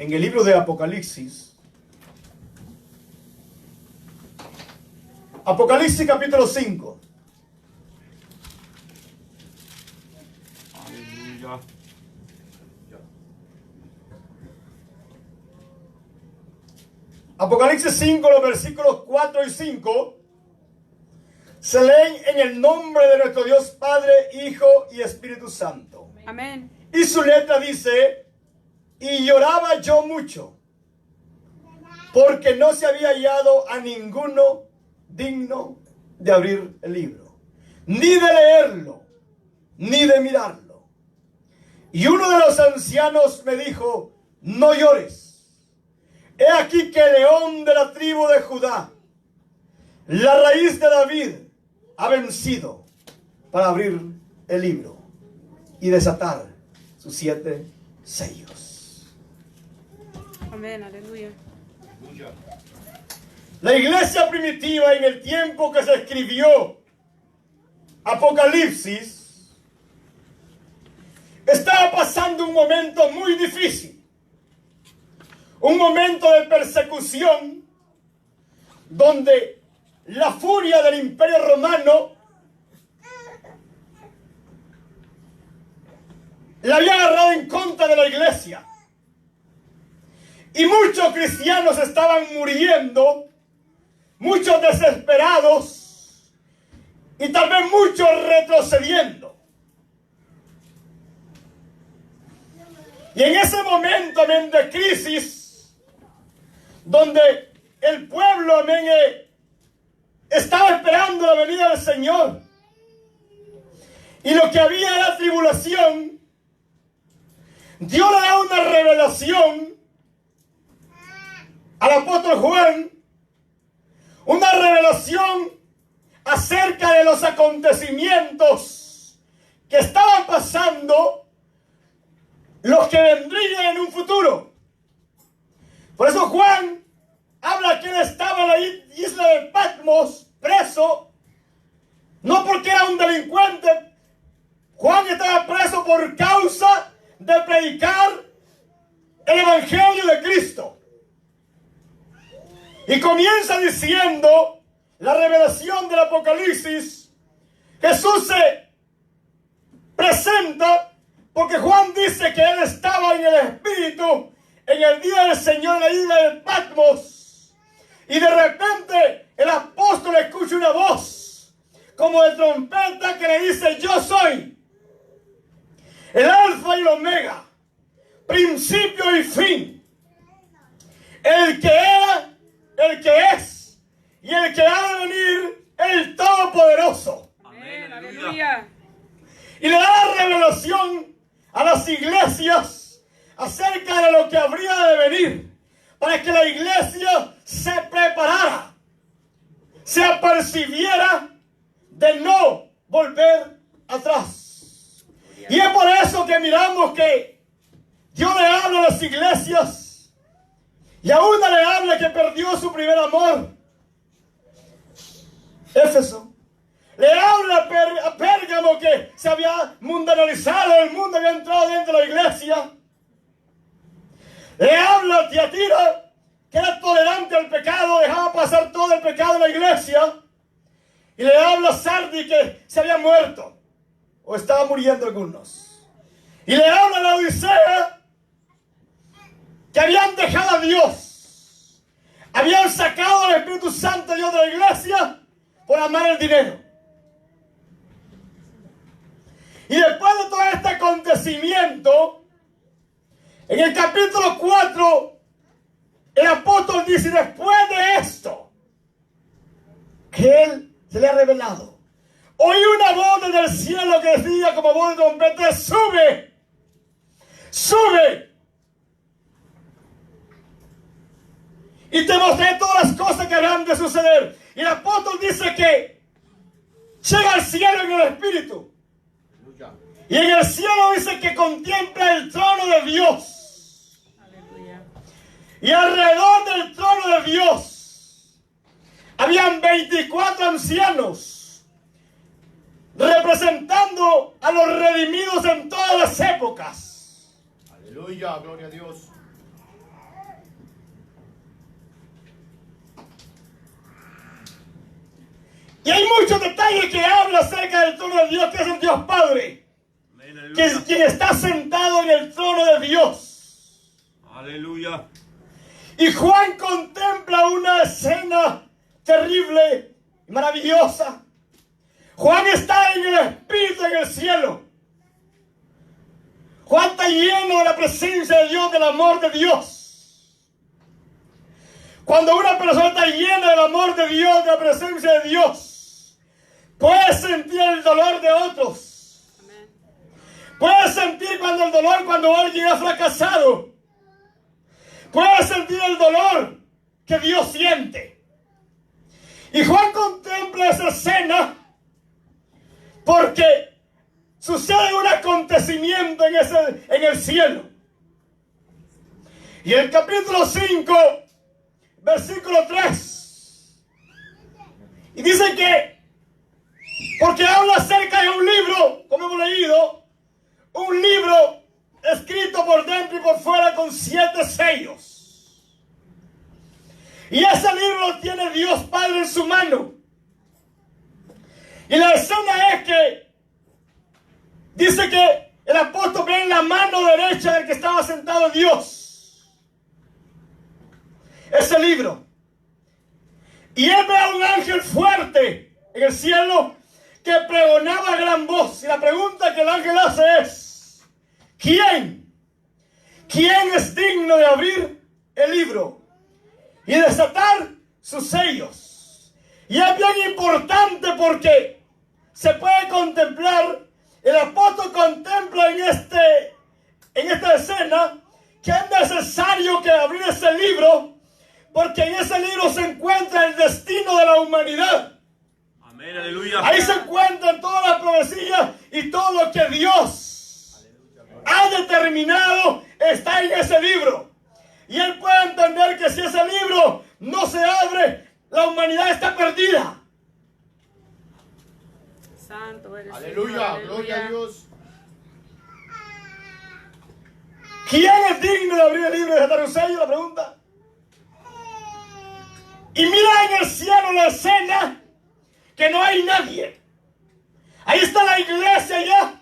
en el libro de Apocalipsis. Apocalipsis capítulo 5. Aleluya. Apocalipsis 5, los versículos 4 y 5 se leen en el nombre de nuestro Dios Padre, Hijo y Espíritu Santo. Amén. Y su letra dice: y lloraba yo mucho, porque no se había hallado a ninguno digno de abrir el libro, ni de leerlo, ni de mirarlo. Y uno de los ancianos me dijo: no llores. He aquí que el león de la tribu de Judá, la raíz de David, ha vencido para abrir el libro y desatar sus 7 sellos. Amén, aleluya. La iglesia primitiva, en el tiempo que se escribió Apocalipsis, estaba pasando un momento muy difícil. Un momento de persecución donde la furia del Imperio Romano la había agarrado en contra de la iglesia. Y muchos cristianos estaban muriendo, muchos desesperados y tal vez muchos retrocediendo. Y en ese momento, amén, de crisis, donde el pueblo, amén, estaba esperando la venida del Señor, y lo que había era tribulación, Dios le da una revelación al apóstol Juan, una revelación acerca de los acontecimientos que estaban pasando, los que vendrían en un futuro. Por eso Juan habla que él estaba en la isla de Patmos, preso, no porque era un delincuente. Juan estaba preso por causa de predicar el evangelio de Cristo. Y comienza diciendo la revelación del Apocalipsis. Jesús se presenta porque Juan dice que él estaba en el Espíritu en el día del Señor en la isla de Patmos. Y de repente el apóstol escucha una voz como de trompeta que le dice: yo soy el alfa y el omega, principio y fin, el que era, el que es y el que ha de venir, el Todopoderoso. Amén, aleluya. Y le da la revelación a las iglesias acerca de lo que habría de venir, para que la iglesia se preparara, se apercibiera de no volver atrás. Y es por eso que miramos que Dios le habla a las iglesias, y a una le habla que perdió su primer amor, Éfeso. Le habla a Pérgamo, que se había mundanalizado, el mundo había entrado dentro de la iglesia. Le habla a Tiatira, que era tolerante al pecado, dejaba pasar todo el pecado en la iglesia. Y le habla a Sardi, que se había muerto, o estaba muriendo algunos. Y le habla a la Odisea, que habían dejado a Dios, habían sacado al Espíritu Santo de Dios de la iglesia por amar el dinero. Y después de todo este acontecimiento, en el capítulo 4, el apóstol dice: después de esto, que él se le ha revelado, oí una voz desde el cielo que decía como voz de trompeta: sube, sube, y te mostré todas las cosas que habrán de suceder. Y el apóstol dice que llega al cielo en el Espíritu. Y en el cielo dice que contempla el trono de Dios. Aleluya. Y alrededor del trono de Dios habían 24 ancianos, representando a los redimidos en todas las épocas. Aleluya, gloria a Dios. Y hay muchos detalles que hablan acerca del trono de Dios, que es el Dios Padre, que es quien está sentado en el trono de Dios. Aleluya. Y Juan contempla una escena terrible y maravillosa. Juan está en el Espíritu en el cielo. Juan está lleno de la presencia de Dios, del amor de Dios. Cuando una persona está llena del amor de Dios, de la presencia de Dios, puede sentir el dolor de otros. Puede sentir cuando alguien ha fracasado. Puede sentir el dolor que Dios siente. Y Juan contempla esa escena porque sucede un acontecimiento en el cielo. Y el capítulo 5, versículo 3. Y dice que, porque habla acerca de un libro, como hemos leído, un libro escrito por dentro y por fuera con 7 sellos. Y ese libro lo tiene Dios Padre en su mano. Y la escena es que dice que el apóstol ve en la mano derecha del que estaba sentado Dios ese libro. Y él ve a un ángel fuerte en el cielo que pregonaba a gran voz. Y la pregunta que el ángel hace es: ¿quién es digno de abrir el libro y desatar sus sellos? Y es bien importante porque se puede contemplar, el apóstol contempla en esta escena que es necesario que abrir ese libro, porque en ese libro se encuentra el destino de la humanidad. Amén, aleluya. Ahí se encuentran todas las profecías y todo lo que Dios ha determinado está en ese libro. Y él puede entender que si ese libro no se abre, la humanidad está perdida. Santo eres Aleluya, Señor, gloria a Dios. ¿Quién es digno de abrir el libro y desatar un sello? La pregunta. Y mira en el cielo la escena que no hay nadie. Ahí está la iglesia ya.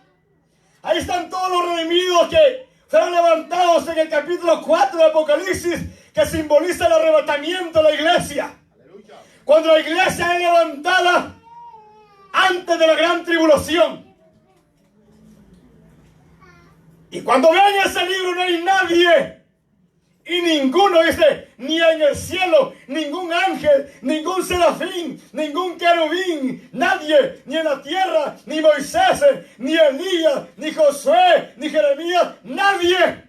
Ahí están todos los redimidos que fueron levantados en el capítulo 4 de Apocalipsis, que simboliza el arrebatamiento de la iglesia. Aleluya. Cuando la iglesia es levantada antes de la gran tribulación. Y cuando ven ese libro no hay nadie. Y ninguno, dice, ni en el cielo, ningún ángel, ningún serafín, ningún querubín, nadie, ni en la tierra, ni Moisés, ni Elías, ni Josué, ni Jeremías, nadie.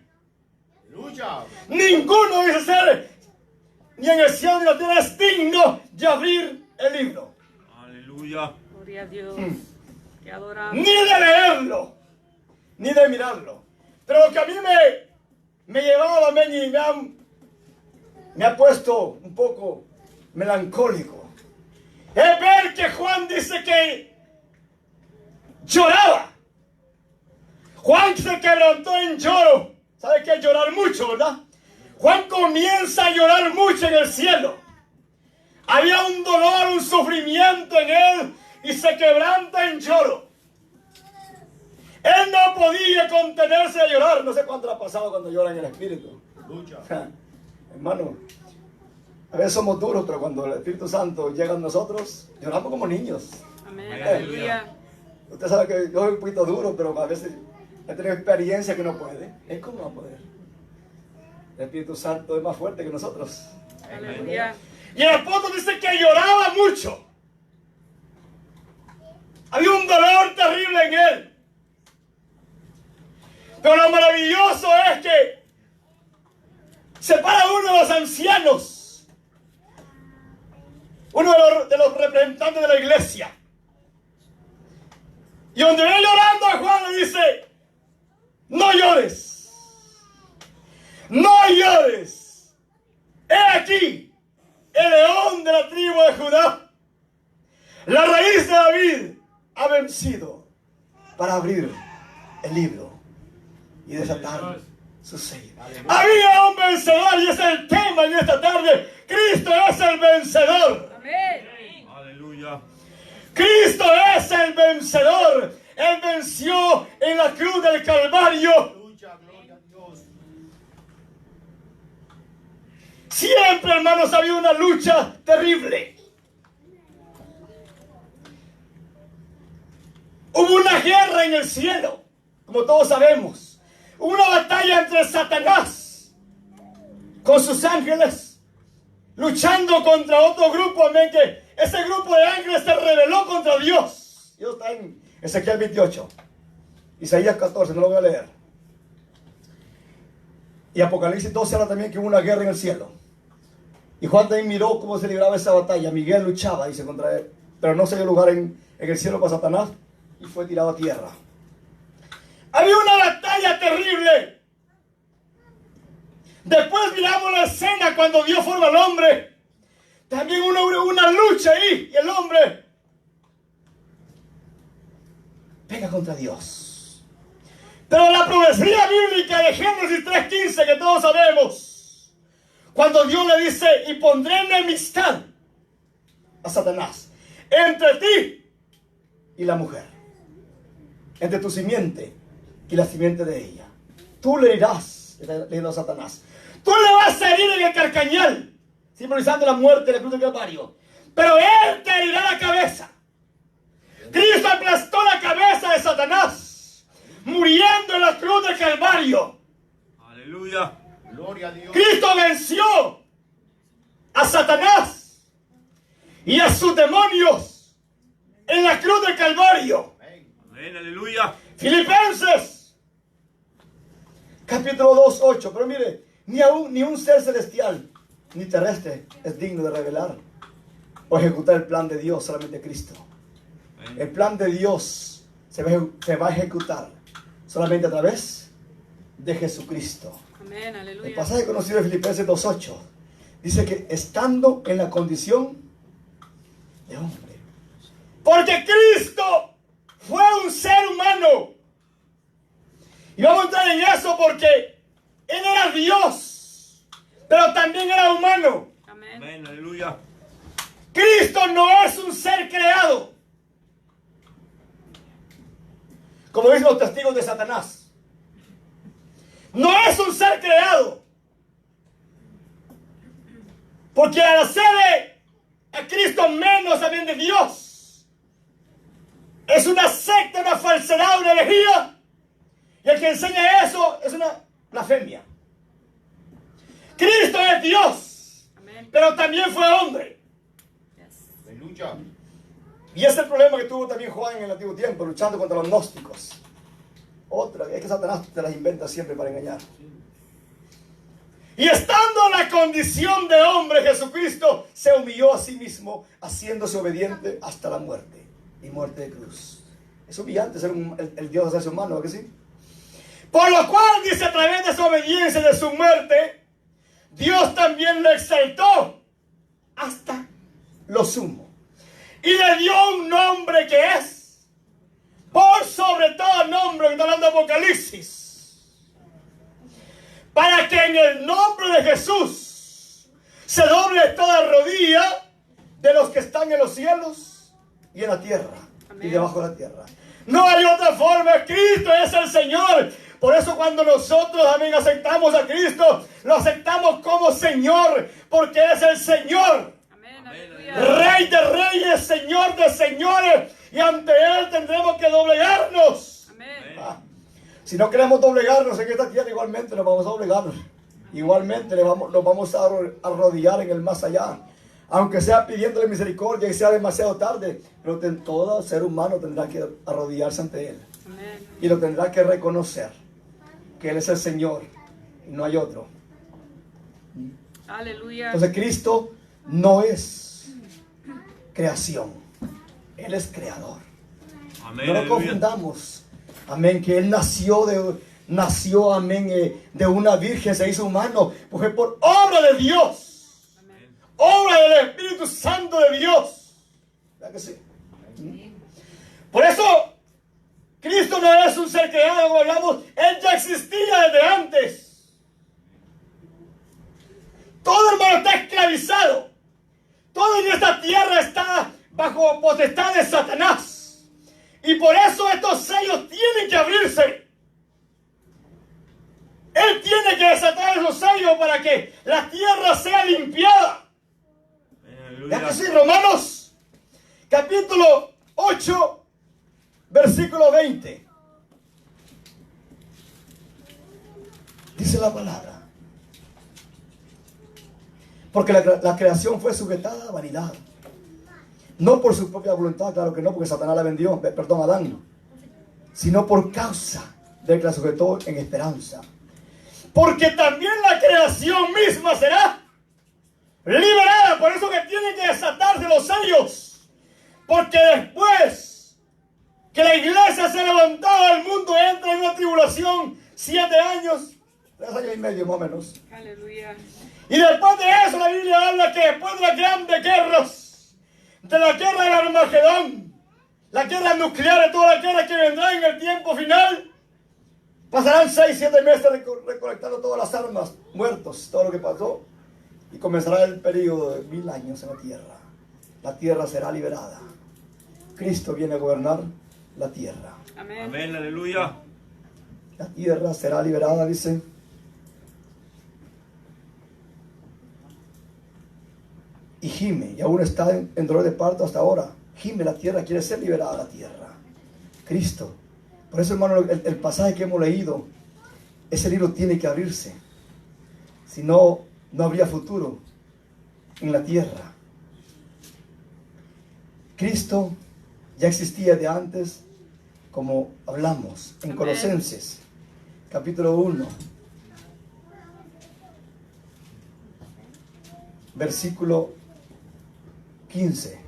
Aleluya. Ninguno, dice ser, ni en el cielo ni en la tierra es digno de abrir el libro. Aleluya. Gloria a Dios. Te adoramos. Ni de leerlo, ni de mirarlo. Pero lo que a mí me llevaba, y me ha puesto un poco melancólico, es ver que Juan dice que lloraba. Juan se quebrantó en lloro. ¿Sabe qué es llorar mucho, verdad? Juan comienza a llorar mucho en el cielo. Había un dolor, un sufrimiento en él y se quebranta en lloro. Él no podía contenerse a llorar. No sé cuánto le ha pasado cuando llora en el Espíritu. Hermano, a veces somos duros, pero cuando el Espíritu Santo llega a nosotros, lloramos como niños. Amén. Aleluya. Usted sabe que yo soy un poquito duro, pero a veces he tenido experiencia que no puede. ¿Es cómo va a poder? El Espíritu Santo es más fuerte que nosotros. Aleluya. Y el apóstol dice que lloraba mucho. Había un dolor terrible en él. Pero lo maravilloso es que se para uno de los ancianos, uno de los representantes de la iglesia, y donde ve llorando a Juan le dice: no llores, no llores, he aquí el león de la tribu de Judá, la raíz de David ha vencido para abrir el libro y desatar su sello. Había un vencedor y ese es el tema en esta tarde. Cristo es el vencedor. Amén. Aleluya. Cristo es el vencedor. Él venció en la cruz del Calvario. Aleluya, gloria a Dios. Siempre, hermanos, ha habido una lucha terrible. Hubo una guerra en el cielo, como todos sabemos. Hubo una batalla entre Satanás con sus ángeles, luchando contra otro grupo, amén, que ese grupo de ángeles se rebeló contra Dios. Dios está en Ezequiel 28, Isaías 14, no lo voy a leer. Y Apocalipsis 12 habla también que hubo una guerra en el cielo. Y Juan también miró cómo se libraba esa batalla. Miguel luchaba, dice, contra él, pero no se dio lugar en el cielo para Satanás y fue tirado a tierra. Había una batalla terrible. Después miramos la escena cuando Dios forma al hombre. También una lucha ahí. Y el hombre pega contra Dios. Pero la profecía bíblica de Génesis 3:15 que todos sabemos, cuando Dios le dice, y pondré enemistad a Satanás entre ti y la mujer, entre tu simiente y la simiente de ella. Tú le irás, leyendo a Satanás, tú le vas a herir en el carcañal, simbolizando la muerte de la cruz del Calvario, pero él te herirá la cabeza. Cristo aplastó la cabeza de Satanás, muriendo en la cruz del Calvario. Aleluya. Gloria a Dios. Cristo venció a Satanás y a sus demonios en la cruz del Calvario. Amén. Amén. Aleluya. Filipenses capítulo 2:8. Pero mire, ni un ser celestial ni terrestre es digno de revelar o ejecutar el plan de Dios, solamente Cristo. Amén. El plan de Dios se va a ejecutar solamente a través de Jesucristo. Amén, El aleluya. pasaje conocido de Filipenses 2:8 dice que estando en la condición de hombre, porque Cristo fue un ser humano, y vamos a entrar en eso porque Él era Dios, pero también era humano. Amén. Amén. Aleluya. Cristo no es un ser creado, como dicen los testigos de Satanás. No es un ser creado, porque al hacer a Cristo menos también de Dios, es una secta, una falsedad, una herejía, y el que enseña eso es una blasfemia. Cristo es Dios, Amén. pero también fue hombre. Yes. Aleluya. Y ese es el problema que tuvo también Juan en el antiguo tiempo, luchando contra los gnósticos. Otra, es que Satanás te las inventa siempre para engañar. Y estando en la condición de hombre, Jesucristo se humilló a sí mismo, haciéndose obediente hasta la muerte, y muerte de cruz. Es humillante ser el Dios hacerse humano, ¿no que sí? Por lo cual, dice, a través de su obediencia y de su muerte, Dios también lo exaltó hasta lo sumo. Y le dio un nombre que es por sobre todo nombre, que está hablando de Apocalipsis, para que en el nombre de Jesús se doble toda rodilla de los que están en los cielos y en la tierra. Amén. Y debajo de la tierra. No hay otra forma. Cristo es el Señor. Por eso cuando nosotros, amén, aceptamos a Cristo, lo aceptamos como Señor, porque es el Señor. Amén, aleluya. Rey de reyes, Señor de señores, y ante Él tendremos que doblegarnos. Amén. Si no queremos doblegarnos en esta tierra, igualmente nos vamos a doblegar. Igualmente nos vamos a arrodillar en el más allá, aunque sea pidiéndole misericordia y sea demasiado tarde, pero todo ser humano tendrá que arrodillarse ante Él. Amén. Y lo tendrá que reconocer, que Él es el Señor y no hay otro. Aleluya. Entonces Cristo no es creación, Él es creador. Amén. No lo Aleluya. confundamos. Amén, que Él nació, amén, de una virgen, se hizo humano, fue por obra de Dios, Amén. obra del Espíritu Santo de Dios. ¿Verdad que sí? Por eso, Cristo no es un ser creado, como hablamos, Él ya existía desde antes. Todo hermano está esclavizado. Todo en esta tierra está bajo potestad de Satanás. Y por eso estos sellos tienen que abrirse. Él tiene que desatar esos sellos para que la tierra sea limpiada. Ya que sí, Romanos capítulo 8, versículo 20. Dice la palabra. Porque la creación fue sujetada a vanidad. No por su propia voluntad, claro que no, porque Satanás la vendió, perdón, Adán. Sino por causa de que la sujetó en esperanza. Porque también la creación misma será liberada. Por eso que tienen que desatarse los sellos. Porque después que la iglesia se levantaba, el mundo entra en una tribulación 7 años, 3 años y medio más o menos. Aleluya. Y después de eso la Biblia habla que después de las grandes guerras, de la guerra del Armagedón, la guerra nuclear, toda la guerra que vendrá en el tiempo final, pasarán 6-7 meses recolectando todas las armas, muertos, todo lo que pasó, y comenzará el periodo de 1000 años en la tierra. La tierra será liberada. Cristo viene a gobernar la tierra. Amén. Amén, aleluya. La tierra será liberada, dice. Y gime, y aún está en dolor de parto hasta ahora. Gime la tierra, quiere ser liberada la tierra. Cristo. Por eso, hermano, el pasaje que hemos leído, ese libro tiene que abrirse. Si no, no habría futuro en la tierra. Cristo ya existía de antes, como hablamos en Colosenses, capítulo 1, versículo 15.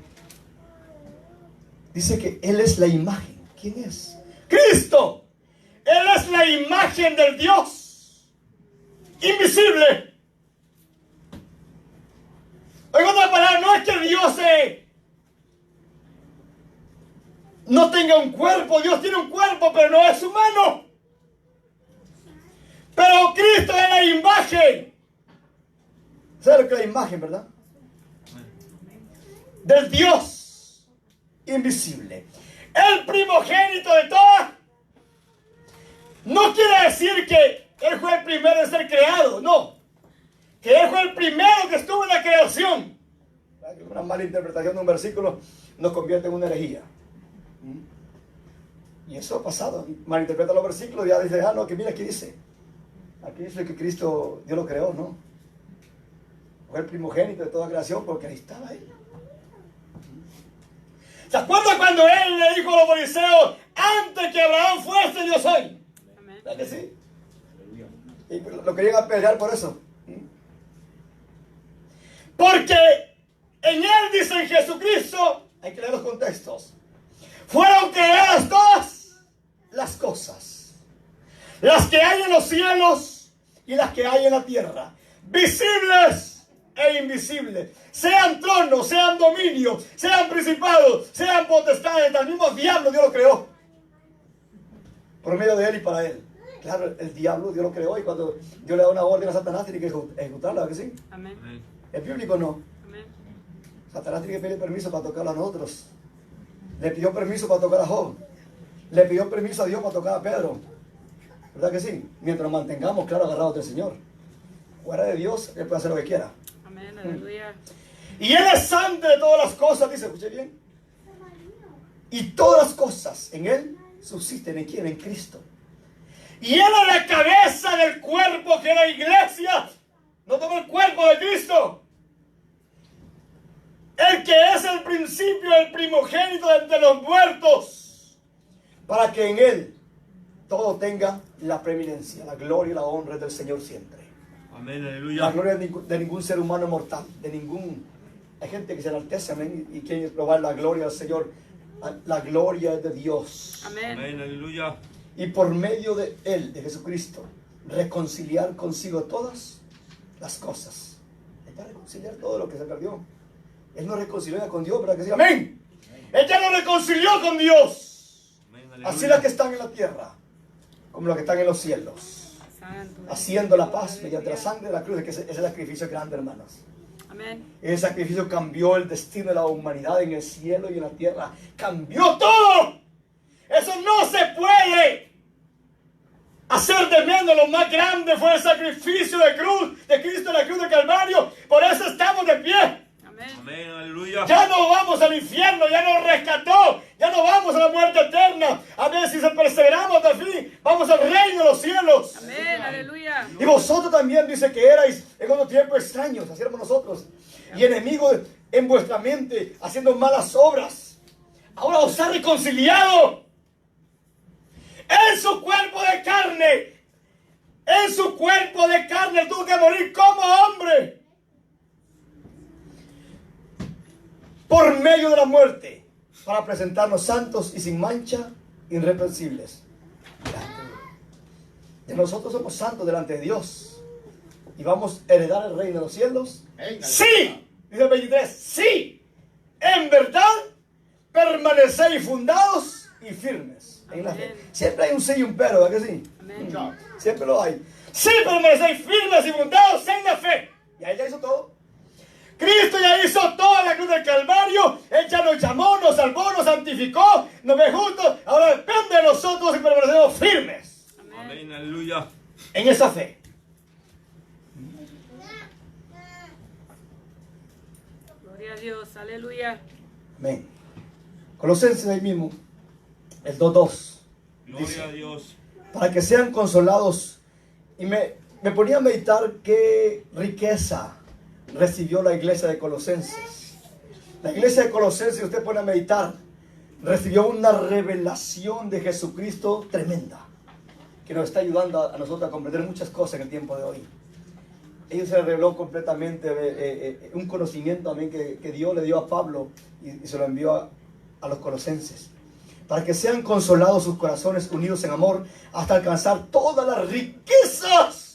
Dice que Él es la imagen. ¿Quién es? Cristo. Él es la imagen del Dios invisible. En otras palabras, no es que Dios no tenga un cuerpo. Dios tiene un cuerpo, pero no es humano. Pero Cristo es la imagen. ¿Sabes lo que es la imagen, verdad? Del Dios invisible. El primogénito de todas. No quiere decir que Él fue el primero en ser creado, no. Que Él fue el primero que estuvo en la creación. Una mala interpretación de un versículo nos convierte en una herejía. Y eso ha pasado. Malinterpreta los versículos y ya dice, no, que mira, aquí dice. Aquí dice que Cristo, Dios lo creó, ¿no? Fue el primogénito de toda creación porque ahí estaba Él. ¿Se acuerdan cuando Él le dijo a los fariseos, antes que Abraham fuese, yo soy? ¿Verdad que sí? Y lo querían apedrear por eso. Porque en Él, dice en Jesucristo, hay que leer los contextos, fueron creadas todas las cosas, las que hay en los cielos y las que hay en la tierra, visibles e invisibles, sean tronos, sean dominios, sean principados, sean potestades, el mismo diablo Dios lo creó, por medio de Él y para Él. Claro, el diablo Dios lo creó y cuando Dios le da una orden a Satanás tiene que ejecutarla, ¿verdad que sí? Amén. El bíblico no. Amén. Satanás tiene que pedir permiso para tocar a nosotros. Le pidió permiso para tocar a Job. Le pidió permiso a Dios para tocar a Pedro. ¿Verdad que sí? Mientras nos mantengamos, claro, agarrados del Señor. Fuera de Dios, Él puede hacer lo que quiera. Amén. Aleluya. Y Él es santo de todas las cosas, dice, escuche bien. Y todas las cosas en Él subsisten. ¿En quién? En Cristo. Y Él es la cabeza del cuerpo que es la iglesia. No toma el cuerpo de Cristo. El que es el principio, el primogénito de entre los muertos. Para que en Él todo tenga la preeminencia, la gloria y la honra del Señor siempre. Amén, La aleluya. gloria de ningún ser humano mortal, de ningún... Hay gente que se enaltece, amén, y quiere probar la gloria del Señor. La gloria es de Dios. Amén. Amén, aleluya. Y por medio de Él, de Jesucristo, reconciliar consigo todas las cosas. Está reconciliar todo lo que se perdió. Él nos reconcilió con Dios, ¿verdad que sí? ¡Amén! Ella nos reconcilió con Dios. Amén, aleluya. Así las que están en la tierra, como las que están en los cielos. Santo. Haciendo la paz mediante la sangre de la cruz, que ese sacrificio es grande, hermanos. Amén. Ese sacrificio cambió el destino de la humanidad en el cielo y en la tierra. Cambió todo. Eso no se puede hacer de menos. Lo más grande fue el sacrificio de Cristo en la cruz de Calvario. Por eso estamos de pie. Amén. Amén, aleluya. Ya no vamos al infierno, ya nos rescató, ya no vamos a la muerte eterna. A ver si perseveramos hasta el fin, vamos al reino de los cielos. Amén. Aleluya. Y vosotros también, dice que erais en otro tiempo extraños, así éramos nosotros, y enemigos en vuestra mente, haciendo malas obras. Ahora os ha reconciliado en su cuerpo de carne. En su cuerpo de carne tuvo que morir como hombre. Por medio de la muerte, para presentarnos santos y sin mancha, irreprensibles. De nosotros somos santos delante de Dios. Y vamos a heredar el reino de los cielos. Sí, dice el 23, sí, en verdad permanecéis fundados y firmes en la fe. Siempre hay un sí y un pero, ¿verdad que sí? Amén. Siempre lo hay. Sí, permanecéis firmes y fundados en la fe. Y ahí ya hizo todo. Cristo ya hizo toda la cruz del Calvario. Él ya nos llamó, nos salvó, nos santificó, nos ve juntos. Ahora depende de nosotros y permanecemos firmes Amén, aleluya. en esa fe. Gloria a Dios. Aleluya. Amén. Colosenses ahí mismo, el 2:2. Gloria a Dios. Para que sean consolados. Y me ponía a meditar qué riqueza recibió la iglesia de Colosenses. La iglesia de Colosenses, usted pone a meditar, recibió una revelación de Jesucristo tremenda, que nos está ayudando a nosotros a comprender muchas cosas en el tiempo de hoy. Ellos se reveló completamente un conocimiento también que Dios le dio a Pablo y se lo envió a los colosenses. Para que sean consolados sus corazones unidos en amor hasta alcanzar todas las riquezas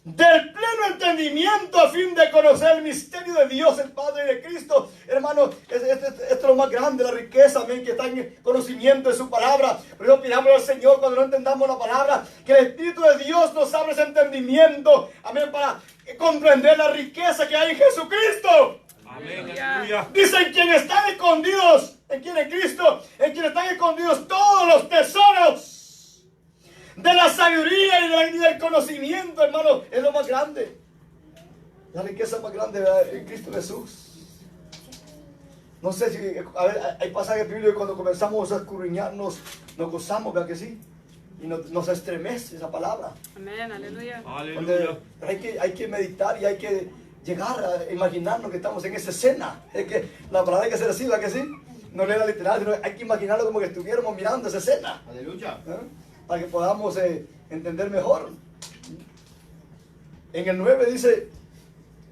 del pleno entendimiento a fin de conocer el misterio de Dios, el Padre y de Cristo. Hermano, esto es lo más grande, la riqueza, amén, que está en el conocimiento de su palabra. Por eso pidamos al Señor, cuando no entendamos la palabra, que el Espíritu de Dios nos abra ese entendimiento, amén, para comprender la riqueza que hay en Jesucristo. Amén, aleluya. Dicen quienes están escondidos, en quien es Cristo, en quien están escondidos todos los tesoros de la sabiduría y del conocimiento, hermano. Es lo más grande. La riqueza más grande en Cristo Jesús. No sé si, a ver, hay pasajes bíblicos que cuando comenzamos a escudriñarnos, nos gozamos, ¿verdad que sí? Y nos estremece esa palabra. Amén. Aleluya. Aleluya. Hay que meditar y hay que llegar a imaginarnos que estamos en esa escena. Es que la palabra hay que ser así, ¿verdad que sí? No leer la literal, sino hay que imaginarlo como que estuviéramos mirando esa escena. Aleluya. Para que podamos entender mejor. En el 9 dice,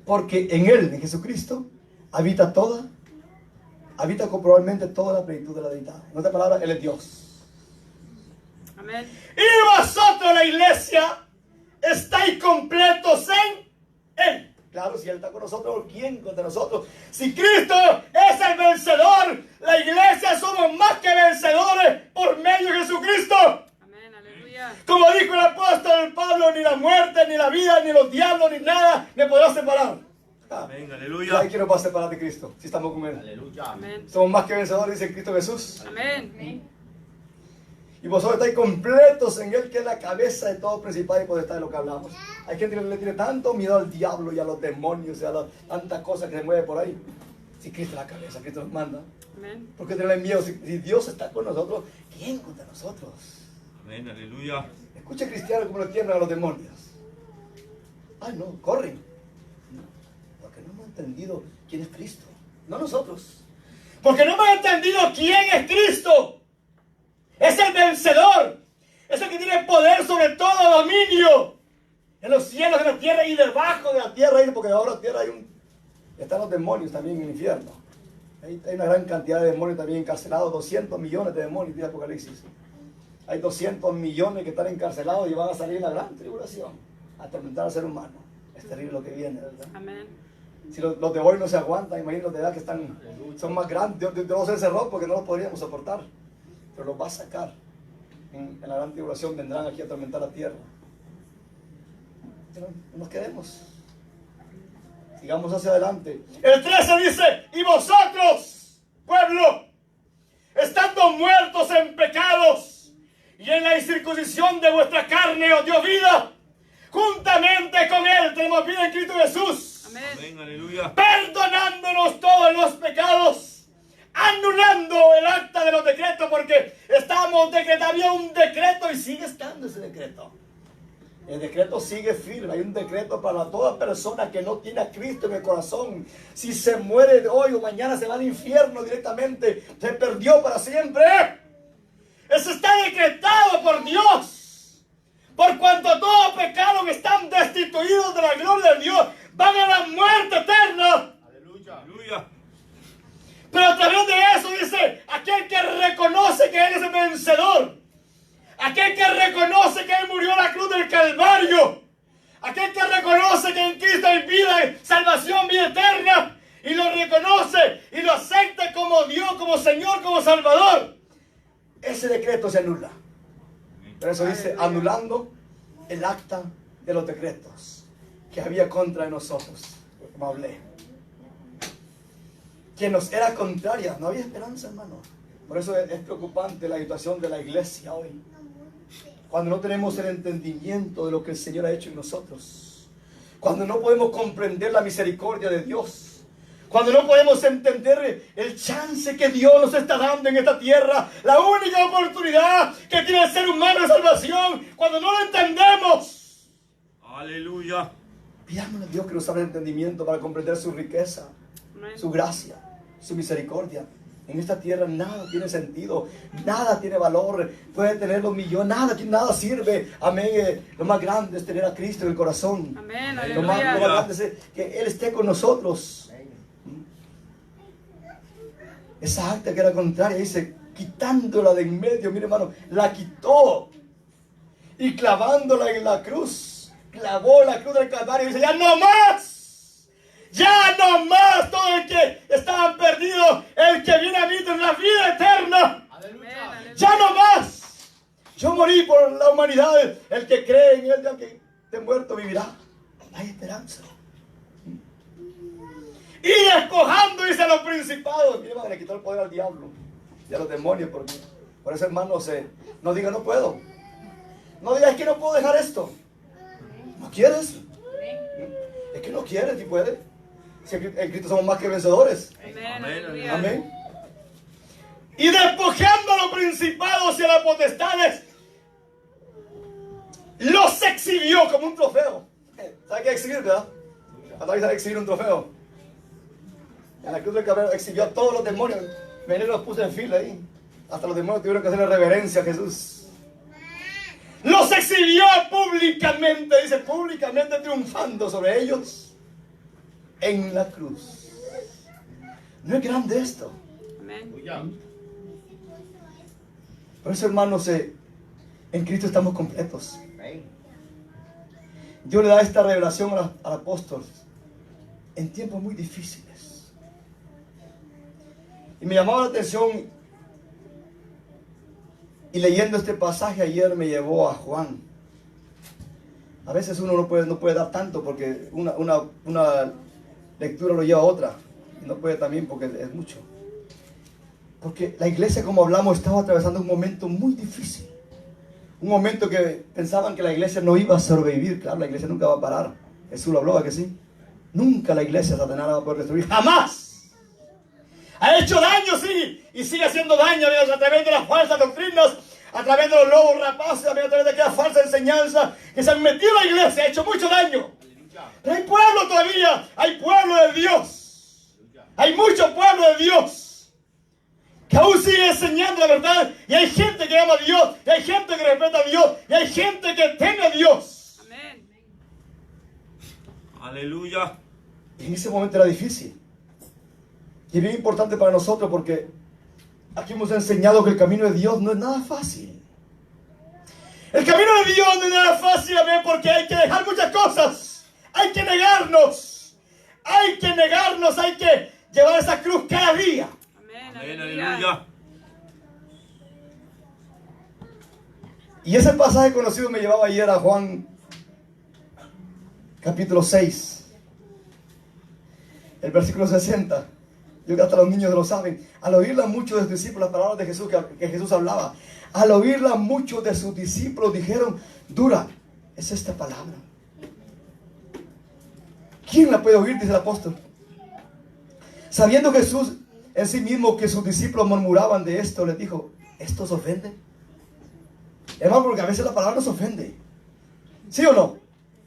porque en Él, en Jesucristo, habita probablemente toda la plenitud de la deidad. En otras palabras, Él es Dios. Amén. Y vosotros, la iglesia, estáis completos en Él. Claro, si Él está con nosotros, ¿quién contra nosotros? Si Cristo es el vencedor, la iglesia somos más que vencedores por medio de Jesucristo. Amén. Aleluya. Como dijo el apóstol Pablo, ni la muerte, ni la vida, ni los diablos, ni nada me podrá separar. Amén, ¿Y aleluya. quién nos va a separar de Cristo si estamos con Él? Aleluya. Amén. Somos más que vencedores, dice Cristo Jesús. Amén. Y vosotros estáis completos en Él, que es la cabeza de todo principado y potestad de lo que hablamos. Hay gente que le tiene tanto miedo al diablo y a los demonios y a tantas cosas que se mueve por ahí. Si Cristo es la cabeza, Cristo nos manda. Amén. ¿Por qué tenerle miedo? Si Dios está con nosotros, ¿quién contra nosotros? Amén, aleluya. Escucha cristianos como le tienen a los demonios. Ay, no, corren. Porque no hemos entendido quién es Cristo. No nosotros. Porque no hemos entendido quién es Cristo. Es el vencedor. Es el que tiene poder sobre todo dominio. En los cielos, en la tierra y debajo de la tierra. Porque debajo de la tierra están los demonios también en el infierno. Hay una gran cantidad de demonios también encarcelados. 200 millones de demonios, dice Apocalipsis. Hay 200 millones que están encarcelados y van a salir en la gran tribulación a atormentar al ser humano. Es terrible lo que viene, ¿verdad? Amén. Si los de hoy no se aguantan, imagínate de edad que son más grandes. Dios se encerró porque no los podríamos soportar. Pero los va a sacar. En la gran tribulación vendrán aquí a atormentar la tierra. No nos quedemos. Sigamos hacia adelante. El 13 dice, y vosotros, pueblo, estando muertos en pecados y en la incircuncisión de vuestra carne os dio vida, juntamente con él tenemos vida en Cristo Jesús. Amén. Amén, aleluya. Perdonándonos todos los pecados, anulando el acta de los decretos, porque estábamos decretando, había un decreto y sigue estando ese decreto. El decreto sigue firme. Hay un decreto para toda persona que no tiene a Cristo en el corazón. Si se muere hoy o mañana se va al infierno directamente. Se perdió para siempre. Eso está decretado por Dios. Por cuanto todos pecados que están destituidos de la gloria de Dios van a la muerte eterna. Aleluya. Aleluya. Pero a través de eso dice, aquel que reconoce que Él es el vencedor, aquel que reconoce que Él murió en la cruz del Calvario, aquel que reconoce que en Cristo hay vida, salvación, vida eterna, y lo reconoce y lo acepta como Dios, como Señor, como Salvador, ese decreto se anula. Por eso dice, anulando el acta de los decretos que había contra de nosotros, como hablé, que nos era contraria. No había esperanza, hermano. Por eso es preocupante la situación de la iglesia hoy, cuando no tenemos el entendimiento de lo que el Señor ha hecho en nosotros, cuando no podemos comprender la misericordia de Dios, cuando no podemos entender el chance que Dios nos está dando en esta tierra, la única oportunidad que tiene el ser humano de salvación, cuando no lo entendemos. Aleluya. Pidámosle a Dios que nos abra el entendimiento para comprender su riqueza, Amén. su gracia, su misericordia. En esta tierra nada tiene sentido, nada tiene valor, puede tener los millones, nada sirve. Amén. Lo más grande es tener a Cristo en el corazón. Amén. Lo más Aleluya. grande es que Él esté con nosotros. Esa acta que era contraria, dice, quitándola de en medio, mire hermano, la quitó y clavándola en la cruz, clavó la cruz del Calvario y dice, ya no más. Ya no más, todo el que estaban perdidos, el que viene a mí en la vida eterna. Aleluya. Ya no más. Yo morí por la humanidad. El que cree en él, ya que esté muerto, vivirá. Hay esperanza. Y despojando, dice, a los principados. Mira, le quitó el poder al diablo y a los demonios. Por eso, hermanos, no diga no puedo. No diga es que no puedo dejar esto. ¿No quieres? Es que no quieres, si puedes. Si en Cristo somos más que vencedores. Amén. Aleluya. Amén. Y despojando a los principados y a las potestades, los exhibió como un trofeo. ¿Sabe qué exhibir, verdad? ¿Sabe exhibir un trofeo? En la cruz del Calvario exhibió a todos los demonios. Venía y los puse en fila ahí. Hasta los demonios tuvieron que hacerle reverencia a Jesús. Los exhibió públicamente, dice, públicamente triunfando sobre ellos en la cruz. ¿No es grande esto? Amén. Aleluya. Por eso, hermanos, en Cristo estamos completos. Amén. Dios le da esta revelación al apóstol en tiempos muy difíciles. Y me llamaba la atención, y leyendo este pasaje ayer me llevó a Juan. A veces uno no puede dar tanto porque una lectura lo lleva a otra. Y no puede también porque es mucho. Porque la iglesia, como hablamos, estaba atravesando un momento muy difícil. Un momento que pensaban que la iglesia no iba a sobrevivir. Claro, la iglesia nunca va a parar. Jesús lo habló, ¿a que sí? Nunca la iglesia, Satanás, la va a poder destruir. ¡Jamás! Ha hecho daño, sí, y sigue haciendo daño, amigos, a través de las falsas doctrinas, a través de los lobos rapaces, amigos, a través de aquella falsa enseñanza que se han metido en la iglesia, ha hecho mucho daño. Pero hay pueblo todavía, hay pueblo de Dios, hay mucho pueblo de Dios que aún sigue enseñando la verdad, y hay gente que ama a Dios, y hay gente que respeta a Dios, y hay gente que teme a Dios. Amén. Aleluya. Y en ese momento era difícil. Y es bien importante para nosotros porque aquí hemos enseñado que el camino de Dios no es nada fácil. El camino de Dios no es nada fácil, amén, porque hay que dejar muchas cosas. Hay que negarnos. Hay que llevar esa cruz cada día. Amén. Amén, Aleluya. aleluya. Y ese pasaje conocido me llevaba ayer a Juan capítulo 6. El versículo 60. Yo creo que hasta los niños lo saben. Al oírla muchos de sus discípulos, las palabras de Jesús que Jesús hablaba, al oírla muchos de sus discípulos dijeron, dura es esta palabra. ¿Quién la puede oír? Dice el apóstol. Sabiendo Jesús en sí mismo que sus discípulos murmuraban de esto, les dijo, ¿esto os ofende? Hermano, porque a veces la palabra nos ofende. ¿Sí o no?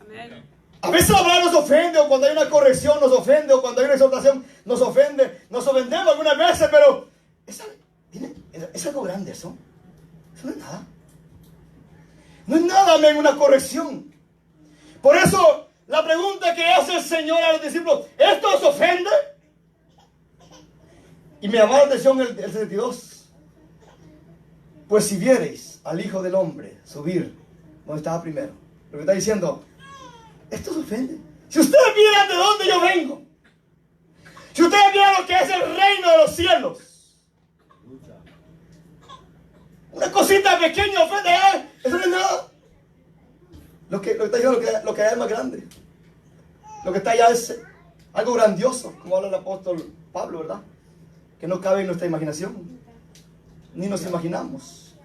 Amén. A veces la palabra nos ofende, o cuando hay una corrección nos ofende, o cuando hay una exhortación nos ofende. Nos ofendemos algunas veces, pero es algo grande eso. Eso no es nada. No es nada, amén, una corrección. Por eso, la pregunta que hace el Señor a los discípulos, ¿esto os ofende? Y me llamó la atención el 62. Pues si viereis al Hijo del Hombre subir donde estaba primero, lo que está diciendo, esto os ofende. Si ustedes vieran de dónde yo vengo, si ustedes vieran lo que es el reino de los cielos, una cosita pequeña ofende, eso no es nada. Lo que está diciendo, lo que hay es más grande. Lo que está allá es algo grandioso, como habla el apóstol Pablo, ¿verdad? Que no cabe en nuestra imaginación, ni nos imaginamos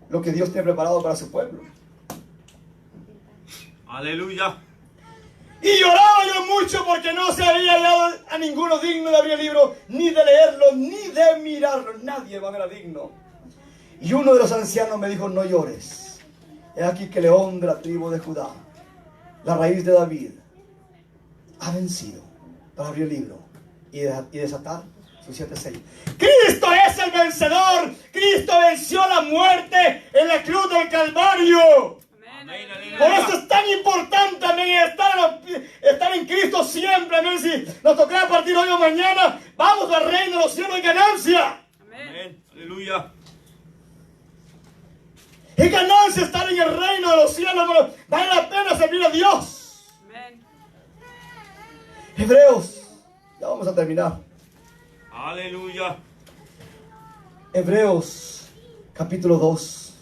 lo que Dios tiene preparado para su pueblo. Aleluya. Y lloraba yo mucho porque no se había hallado a ninguno digno de abrir el libro, ni de leerlo, ni de mirarlo. Nadie era digno. Y uno de los ancianos me dijo, no llores. He aquí que el león de la tribu de Judá, la raíz de David, ha vencido para abrir el libro y desatar sus 7 sellos. Cristo es el vencedor. Cristo venció la muerte en la cruz del Calvario. Amén. Aleluya. Por eso es tan importante, amén, estar en Cristo siempre, amén. Si nos tocará partir hoy o mañana, vamos al reino de los cielos y ganancia. Amén. Amén. Aleluya. Es ganancia estar en el reino de los cielos, hermano. Vale la pena servir a Dios. Amén. Hebreos, ya vamos a terminar. Aleluya. Hebreos, capítulo 2,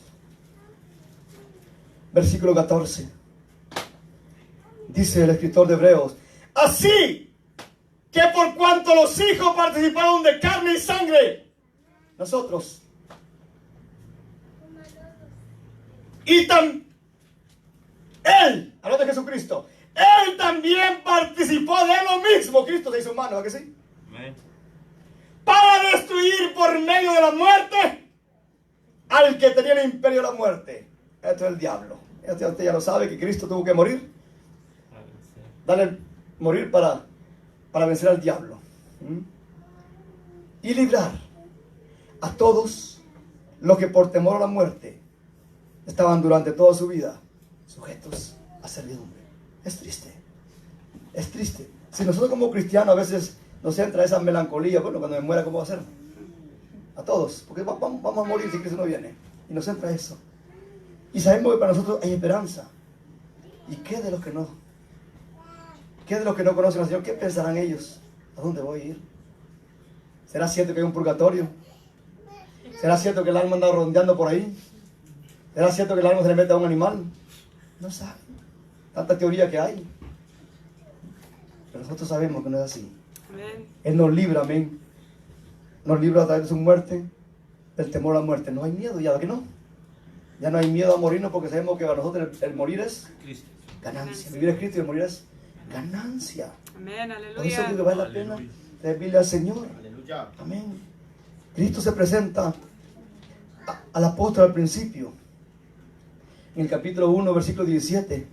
versículo 14. Dice el escritor de Hebreos, así que por cuanto los hijos participaron de carne y sangre, nosotros, y Él, hablando de Jesucristo, Él también participó de lo mismo. Cristo se hizo humano, ¿a que sí? Amén. Para destruir por medio de la muerte al que tenía el imperio de la muerte. Esto es el diablo. Usted ya lo sabe que Cristo tuvo que morir. Morir para vencer al diablo. Y librar a todos los que por temor a la muerte estaban durante toda su vida sujetos a servidumbre. Es triste. Es triste. Si nosotros como cristianos a veces nos entra esa melancolía, bueno, cuando me muera, ¿cómo va a ser? A todos, porque vamos a morir si Cristo no viene. Y nos entra eso. Y sabemos que para nosotros hay esperanza. ¿Y qué de los que no? ¿Qué de los que no conocen al Señor? ¿Qué pensarán ellos? ¿A dónde voy a ir? ¿Será cierto que hay un purgatorio? ¿Será cierto que el alma anda rondeando por ahí? ¿Será cierto que el alma se le mete a un animal? No saben. Tanta teoría que hay. Pero nosotros sabemos que no es así. Amén. Él nos libra, amén. Nos libra a través de su muerte, del temor a la muerte. No hay miedo ya, ¿que no? Ya no hay miedo a morirnos porque sabemos que para nosotros el morir es Cristo. ganancia. Vivir es Cristo y el morir es ganancia. Amén. Por eso Aleluya. digo que vale la pena servirle al Señor. Aleluya. Amén. Cristo se presenta al apóstol al principio. En el capítulo 1, versículo 17.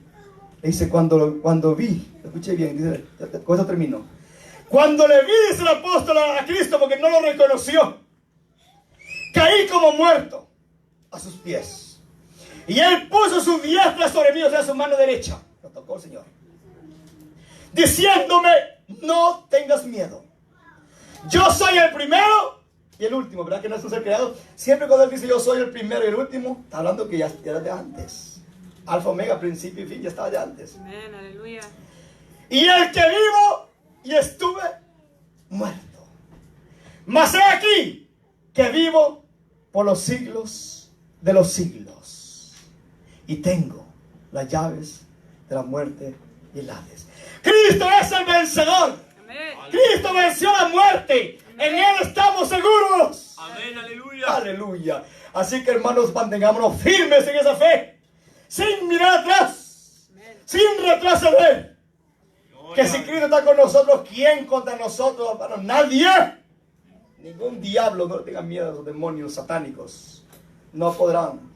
Le dice, cuando vi, escuché bien, dice, con eso termino. Cuando le vi, dice el apóstol a Cristo, porque no lo reconoció, caí como muerto a sus pies. Y Él puso su diestra sobre mí, o sea, su mano derecha. Lo tocó el Señor. Diciéndome, no tengas miedo. Yo soy el primero y el último, ¿verdad? Que no es un ser creado. Siempre cuando Él dice yo soy el primero y el último, está hablando que ya era de antes. Alfa, omega, principio y fin, ya estaba de antes. Amén. Aleluya. Y el que vivo y estuve muerto. Mas he aquí que vivo por los siglos de los siglos. Y tengo las llaves de la muerte y el Hades. Cristo es el vencedor. Amén. Cristo venció la muerte. En Él estamos seguros. Amén, aleluya. Aleluya. Así que hermanos, mantengámonos firmes en esa fe. Sin mirar atrás. Sin retroceder. Que si Cristo está con nosotros, ¿quién contra nosotros, hermanos? Nadie. Ningún diablo, no tengan miedo a los demonios satánicos. No podrán.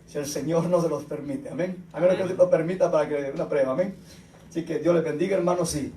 Si el Señor no se los permite. Amén. A menos que Dios lo permita para que una prueba. Amén. Así que Dios les bendiga, hermanos. Sí.